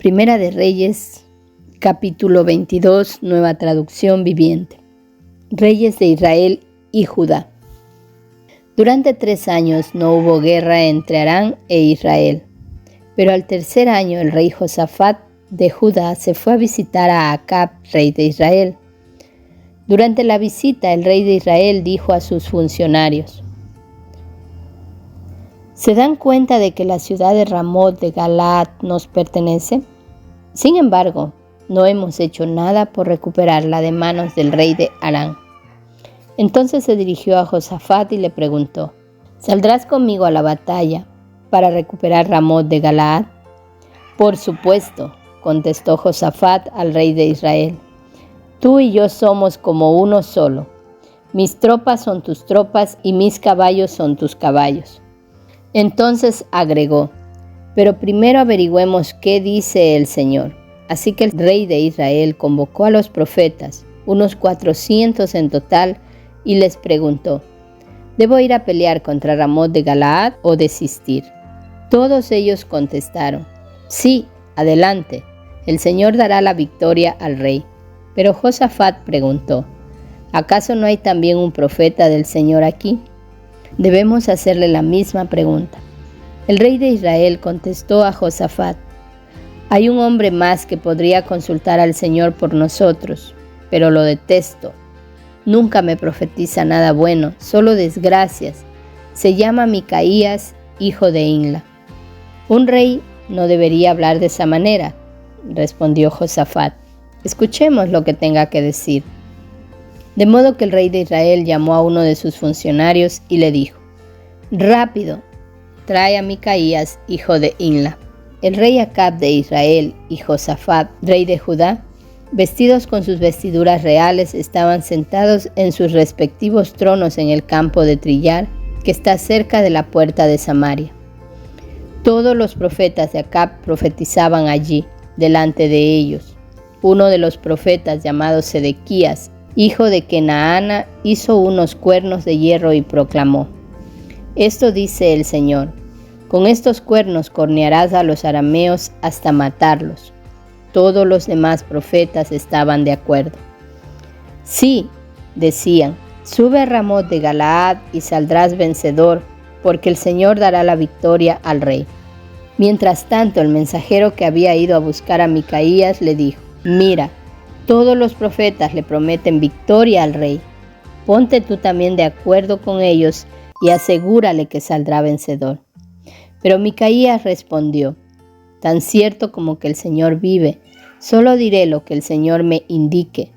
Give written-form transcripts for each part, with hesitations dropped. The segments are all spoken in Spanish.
Primera de Reyes, capítulo 22, nueva traducción viviente. Reyes de Israel y Judá. Durante 3 años no hubo guerra entre Aram e Israel, pero al tercer año el rey Josafat de Judá se fue a visitar a Acab, rey de Israel. Durante la visita, el rey de Israel dijo a sus funcionarios: ¿se dan cuenta de que la ciudad de Ramot de Galaad nos pertenece? Sin embargo, no hemos hecho nada por recuperarla de manos del rey de Aram. Entonces se dirigió a Josafat y le preguntó: ¿saldrás conmigo a la batalla para recuperar Ramot de Galaad? Por supuesto, contestó Josafat al rey de Israel. Tú y yo somos como uno solo. Mis tropas son tus tropas y mis caballos son tus caballos. Entonces agregó: pero primero averigüemos qué dice el Señor. Así que el rey de Israel convocó a los profetas, unos 400 en total, y les preguntó: ¿debo ir a pelear contra Ramot de Galaad o desistir? Todos ellos contestaron: sí, adelante, el Señor dará la victoria al rey. Pero Josafat preguntó: ¿acaso no hay también un profeta del Señor aquí? Debemos hacerle la misma pregunta. El rey de Israel contestó a Josafat: hay un hombre más que podría consultar al Señor por nosotros, pero lo detesto. Nunca me profetiza nada bueno, solo desgracias. Se llama Micaías, hijo de Imla. Un rey no debería hablar de esa manera, respondió Josafat. Escuchemos lo que tenga que decir. De modo que el rey de Israel llamó a uno de sus funcionarios y le dijo: rápido, trae a Micaías, hijo de Imla. El rey Acab de Israel y Josafat, rey de Judá, vestidos con sus vestiduras reales, estaban sentados en sus respectivos tronos en el campo de trillar que está cerca de la puerta de Samaria. Todos los profetas de Acab profetizaban allí, delante de ellos. Uno de los profetas, llamado Sedequías, hijo de Kenaana, hizo unos cuernos de hierro y proclamó: esto dice el Señor: con estos cuernos cornearás a los arameos hasta matarlos. Todos los demás profetas estaban de acuerdo. Sí, decían, sube a Ramot de Galaad y saldrás vencedor, porque el Señor dará la victoria al rey. Mientras tanto, el mensajero que había ido a buscar a Micaías le dijo: mira, todos los profetas le prometen victoria al rey. Ponte tú también de acuerdo con ellos y asegúrale que saldrá vencedor. Pero Micaías respondió: tan cierto como que el Señor vive, solo diré lo que el Señor me indique.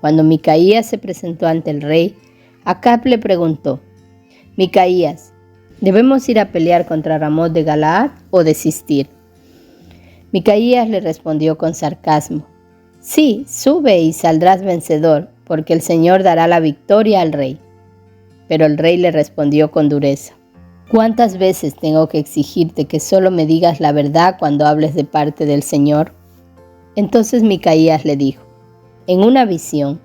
Cuando Micaías se presentó ante el rey, Acab le preguntó: Micaías, ¿debemos ir a pelear contra Ramot de Galaad o desistir? Micaías le respondió con sarcasmo: sí, sube y saldrás vencedor, porque el Señor dará la victoria al rey. Pero el rey le respondió con dureza: ¿cuántas veces tengo que exigirte que solo me digas la verdad cuando hables de parte del Señor? Entonces Micaías le dijo: en una visión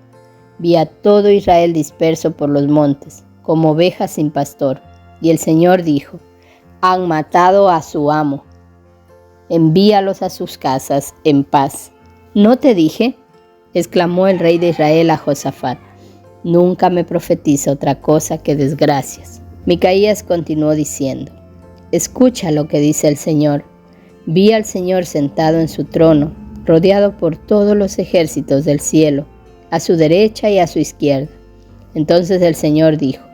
vi a todo Israel disperso por los montes, como ovejas sin pastor, y el Señor dijo: han matado a su amo, envíalos a sus casas en paz. ¿No te dije?, exclamó el rey de Israel a Josafat, nunca me profetiza otra cosa que desgracias. Micaías continuó diciendo: escucha lo que dice el Señor. Vi al Señor sentado en su trono, rodeado por todos los ejércitos del cielo, a su derecha y a su izquierda. Entonces el Señor dijo: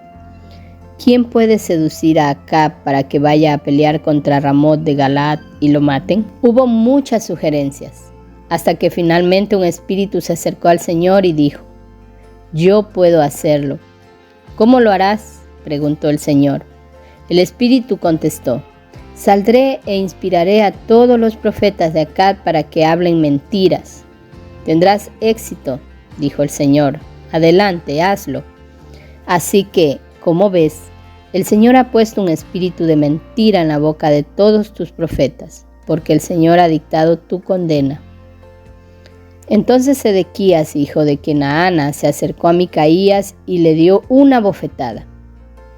¿quién puede seducir a Acab para que vaya a pelear contra Ramot de Galaad y lo maten? Hubo muchas sugerencias, hasta que finalmente un espíritu se acercó al Señor y dijo: yo puedo hacerlo. ¿Cómo lo harás?, preguntó el Señor. El espíritu contestó: saldré e inspiraré a todos los profetas de Acab para que hablen mentiras. Tendrás éxito, dijo el Señor. Adelante, hazlo. Así que, como ves, el Señor ha puesto un espíritu de mentira en la boca de todos tus profetas, porque el Señor ha dictado tu condena. Entonces Sedequías, hijo de Kenaana, se acercó a Micaías y le dio una bofetada.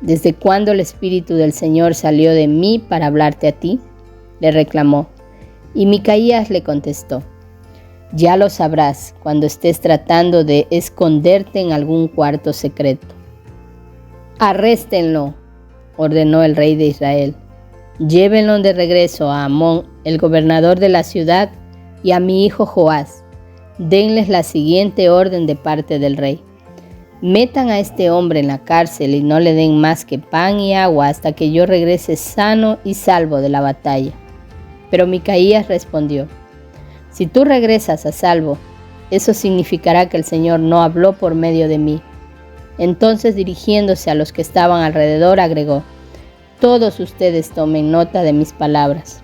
¿Desde cuándo el Espíritu del Señor salió de mí para hablarte a ti?, le reclamó. Y Micaías le contestó: ya lo sabrás cuando estés tratando de esconderte en algún cuarto secreto. Arréstenlo, ordenó el rey de Israel. Llévenlo de regreso a Amón, el gobernador de la ciudad, y a mi hijo Joás. Denles la siguiente orden de parte del rey: metan a este hombre en la cárcel y no le den más que pan y agua hasta que yo regrese sano y salvo de la batalla. Pero Micaías respondió: si tú regresas a salvo, eso significará que el Señor no habló por medio de mí. Entonces, dirigiéndose a los que estaban alrededor, agregó: todos ustedes tomen nota de mis palabras.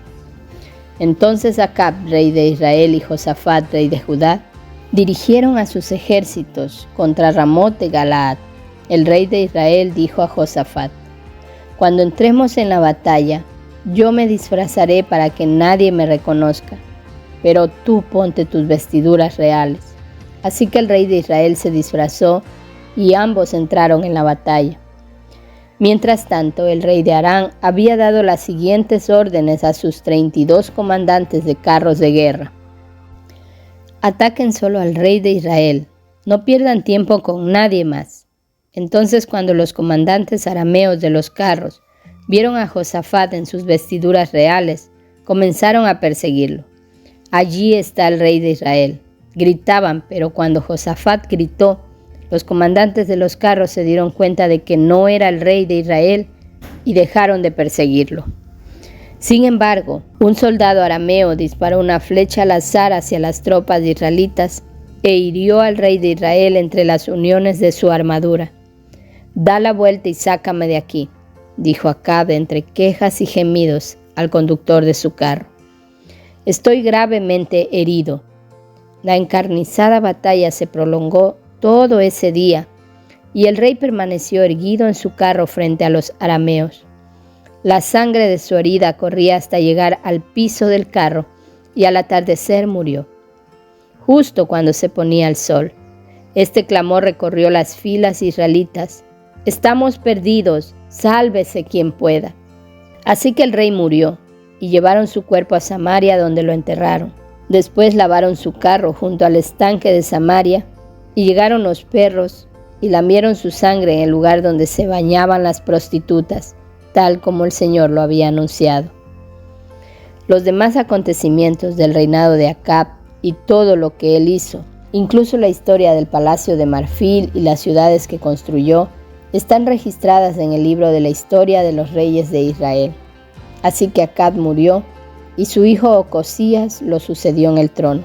Entonces Acab, rey de Israel, y Josafat, rey de Judá, dirigieron a sus ejércitos contra Ramot de Galaad. El rey de Israel dijo a Josafat: cuando entremos en la batalla, yo me disfrazaré para que nadie me reconozca, pero tú ponte tus vestiduras reales. Así que el rey de Israel se disfrazó y ambos entraron en la batalla. Mientras tanto, el rey de Aram había dado las siguientes órdenes a sus 32 comandantes de carros de guerra: ataquen solo al rey de Israel, no pierdan tiempo con nadie más. Entonces, cuando los comandantes arameos de los carros vieron a Josafat en sus vestiduras reales, comenzaron a perseguirlo. Allí está el rey de Israel, gritaban, pero cuando Josafat gritó, los comandantes de los carros se dieron cuenta de que no era el rey de Israel y dejaron de perseguirlo. Sin embargo, un soldado arameo disparó una flecha al azar hacia las tropas israelitas e hirió al rey de Israel entre las uniones de su armadura. Da la vuelta y sácame de aquí, dijo Acab entre quejas y gemidos al conductor de su carro. Estoy gravemente herido. La encarnizada batalla se prolongó todo ese día, y el rey permaneció erguido en su carro frente a los arameos. La sangre de su herida corría hasta llegar al piso del carro, y al atardecer murió. Justo cuando se ponía el sol, este clamor recorrió las filas israelitas: estamos perdidos, sálvese quien pueda. Así que el rey murió, y llevaron su cuerpo a Samaria, donde lo enterraron. Después lavaron su carro junto al estanque de Samaria, y llegaron los perros y lamieron su sangre en el lugar donde se bañaban las prostitutas, tal como el Señor lo había anunciado. Los demás acontecimientos del reinado de Acab y todo lo que él hizo, incluso la historia del palacio de marfil y las ciudades que construyó, están registradas en el libro de la historia de los reyes de Israel. Así que Acab murió y su hijo Ocosías lo sucedió en el trono.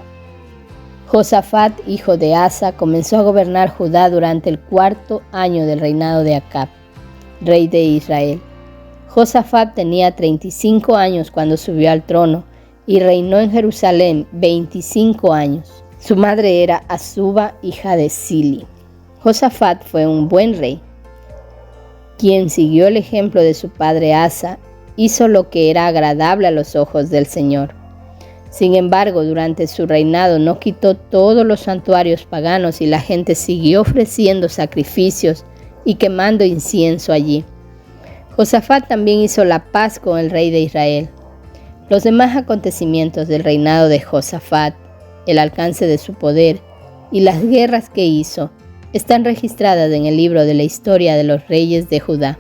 Josafat, hijo de Asa, comenzó a gobernar Judá durante el 4º año del reinado de Acab, rey de Israel. Josafat tenía 35 años cuando subió al trono y reinó en Jerusalén 25 años. Su madre era Azuba, hija de Sili. Josafat fue un buen rey, quien siguió el ejemplo de su padre Asa, hizo lo que era agradable a los ojos del Señor. Sin embargo, durante su reinado no quitó todos los santuarios paganos y la gente siguió ofreciendo sacrificios y quemando incienso allí. Josafat también hizo la paz con el rey de Israel. Los demás acontecimientos del reinado de Josafat, el alcance de su poder y las guerras que hizo, están registradas en el libro de la historia de los reyes de Judá.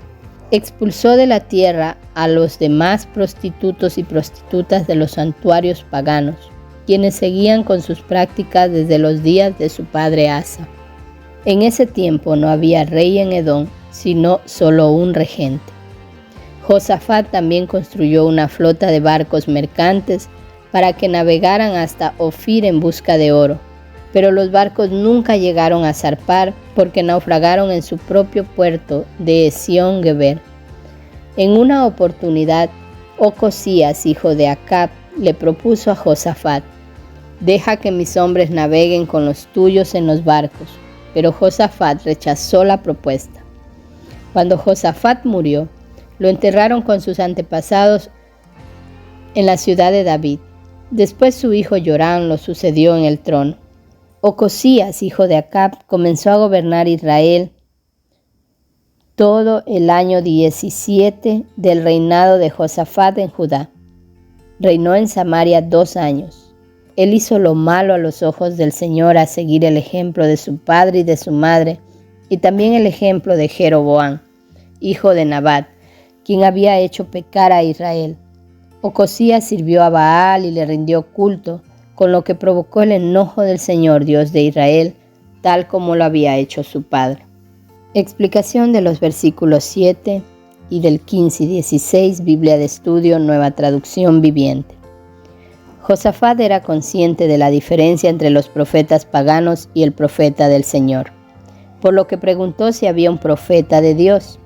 Expulsó de la tierra a los demás prostitutos y prostitutas de los santuarios paganos, quienes seguían con sus prácticas desde los días de su padre Asa. En ese tiempo no había rey en Edom, sino solo un regente. Josafat también construyó una flota de barcos mercantes para que navegaran hasta Ofir en busca de oro, pero los barcos nunca llegaron a zarpar porque naufragaron en su propio puerto de Esión-Geber. En una oportunidad, Ocosías, hijo de Acab, le propuso a Josafat: «Deja que mis hombres naveguen con los tuyos en los barcos», pero Josafat rechazó la propuesta. Cuando Josafat murió, lo enterraron con sus antepasados en la ciudad de David. Después su hijo Joram lo sucedió en el trono. Ocosías, hijo de Acab, comenzó a gobernar Israel todo el año 17 del reinado de Josafat en Judá. Reinó en Samaria 2 años. Él hizo lo malo a los ojos del Señor, a seguir el ejemplo de su padre y de su madre, y también el ejemplo de Jeroboam, hijo de Nabat, quien había hecho pecar a Israel. Ocosías sirvió a Baal y le rindió culto, con lo que provocó el enojo del Señor, Dios de Israel, tal como lo había hecho su padre. Explicación de los versículos 7 y del 15 y 16, Biblia de Estudio, Nueva Traducción Viviente. Josafat era consciente de la diferencia entre los profetas paganos y el profeta del Señor, por lo que preguntó si había un profeta de Dios.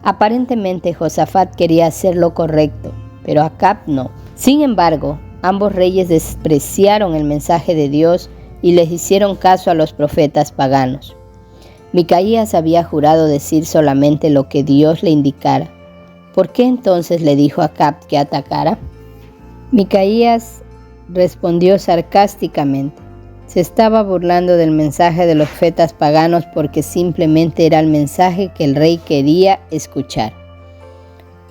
Aparentemente Josafat quería hacer lo correcto, pero Acab no. Sin embargo, ambos reyes despreciaron el mensaje de Dios y les hicieron caso a los profetas paganos. Micaías había jurado decir solamente lo que Dios le indicara. ¿Por qué entonces le dijo a Acab que atacara? Micaías respondió sarcásticamente. Se estaba burlando del mensaje de los profetas paganos porque simplemente era el mensaje que el rey quería escuchar.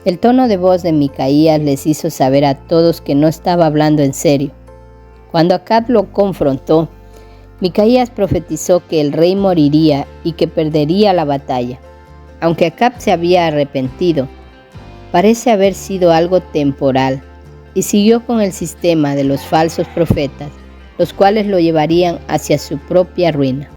El tono de voz de Micaías les hizo saber a todos que no estaba hablando en serio. Cuando Acab lo confrontó, Micaías profetizó que el rey moriría y que perdería la batalla. Aunque Acab se había arrepentido, parece haber sido algo temporal y siguió con el sistema de los falsos profetas, los cuales lo llevarían hacia su propia ruina.